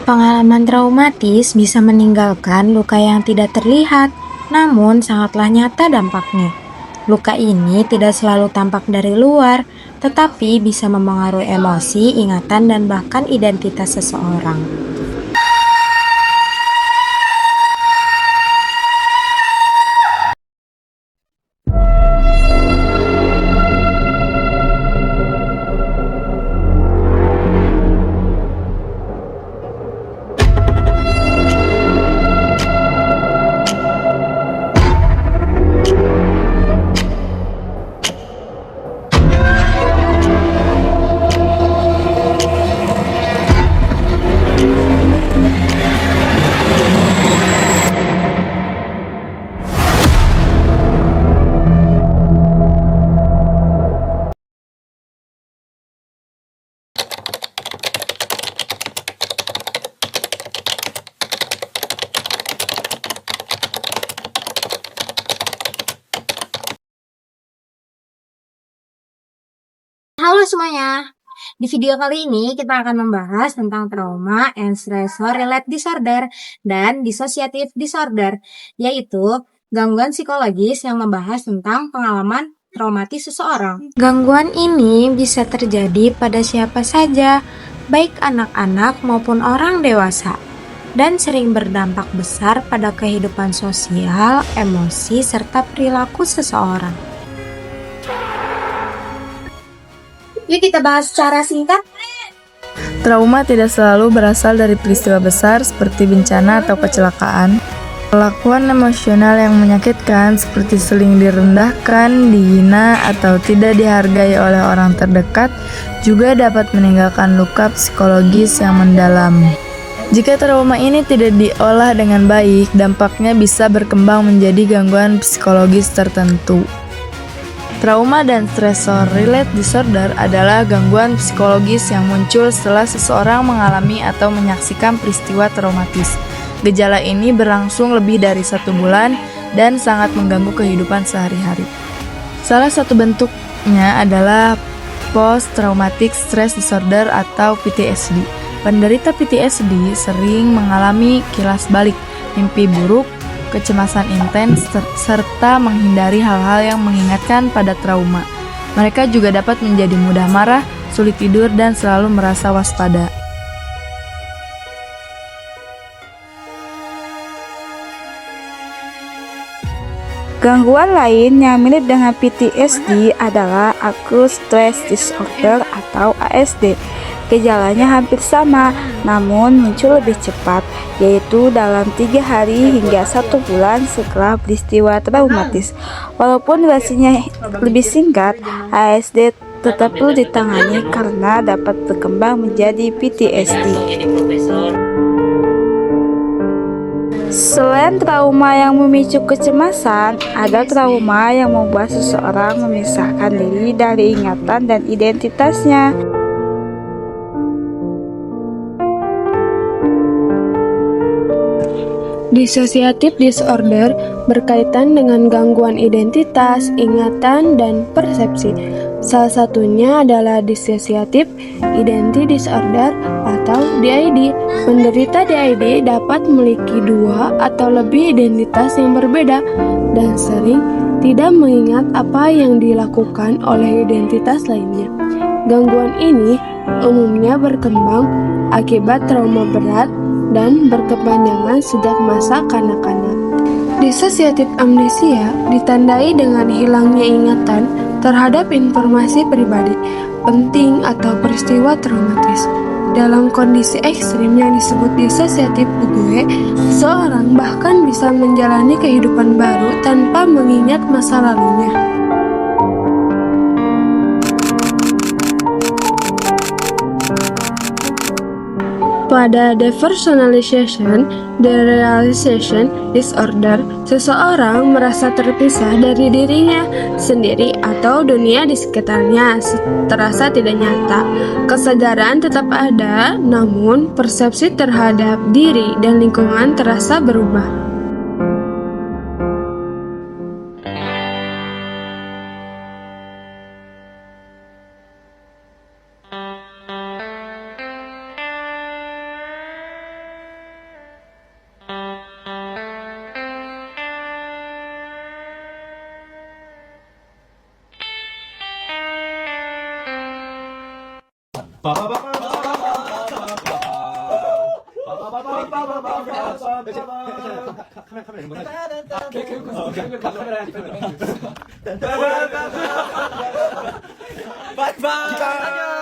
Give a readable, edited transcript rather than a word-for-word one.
Pengalaman traumatis bisa meninggalkan luka yang tidak terlihat, namun sangatlah nyata dampaknya. Luka ini tidak selalu tampak dari luar, tetapi bisa memengaruhi emosi, ingatan, dan bahkan identitas seseorang. Halo semuanya, di video kali ini kita akan membahas tentang trauma and stressor related disorder dan dissociative disorder, yaitu gangguan psikologis yang membahas tentang pengalaman traumatis seseorang. Gangguan ini bisa terjadi pada siapa saja, baik anak-anak maupun orang dewasa, dan sering berdampak besar pada kehidupan sosial, emosi, serta perilaku seseorang. Yuk kita bahas secara singkat. Trauma tidak selalu berasal dari peristiwa besar seperti bencana atau kecelakaan. Perlakuan emosional yang menyakitkan seperti saling direndahkan, dihina, atau tidak dihargai oleh orang terdekat juga dapat meninggalkan luka psikologis yang mendalam. Jika trauma ini tidak diolah dengan baik, dampaknya bisa berkembang menjadi gangguan psikologis tertentu. Trauma dan stressor related disorder adalah gangguan psikologis yang muncul setelah seseorang mengalami atau menyaksikan peristiwa traumatis. Gejala ini berlangsung lebih dari 1 bulan dan sangat mengganggu kehidupan sehari-hari. Salah satu bentuknya adalah post-traumatic stress disorder atau PTSD. Penderita PTSD sering mengalami kilas balik, mimpi buruk, kecemasan intens, serta menghindari hal-hal yang mengingatkan pada trauma. Mereka juga dapat menjadi mudah marah, sulit tidur, dan selalu merasa waspada. Gangguan lain yang mirip dengan PTSD adalah Acute Stress Disorder atau ASD. Gejalanya hampir sama, namun muncul lebih cepat, yaitu dalam 3 hari hingga 1 bulan setelah peristiwa traumatis. Walaupun durasinya lebih singkat, ASD tetap perlu ditangani karena dapat berkembang menjadi PTSD. Selain trauma yang memicu kecemasan, ada trauma yang membuat seseorang memisahkan diri dari ingatan dan identitasnya. Dissociative disorder berkaitan dengan gangguan identitas, ingatan, dan persepsi. Salah satunya adalah dissociative identity disorder atau DID. Penderita DID dapat memiliki 2 atau lebih identitas yang berbeda dan sering tidak mengingat apa yang dilakukan oleh identitas lainnya. Gangguan ini umumnya berkembang akibat trauma berat dan berkepanjangan sejak masa kanak-kanak. Dissociative amnesia ditandai dengan hilangnya ingatan terhadap informasi pribadi, penting atau peristiwa traumatis. Dalam kondisi ekstrim yang disebut dissociative fugue, seseorang bahkan bisa menjalani kehidupan baru tanpa mengingat masa lalunya. Pada depersonalization derealization disorder, seseorang merasa terpisah dari dirinya sendiri atau dunia di sekitarnya terasa tidak nyata. Kesadaran tetap ada, namun persepsi terhadap diri dan lingkungan terasa berubah. 바이바이.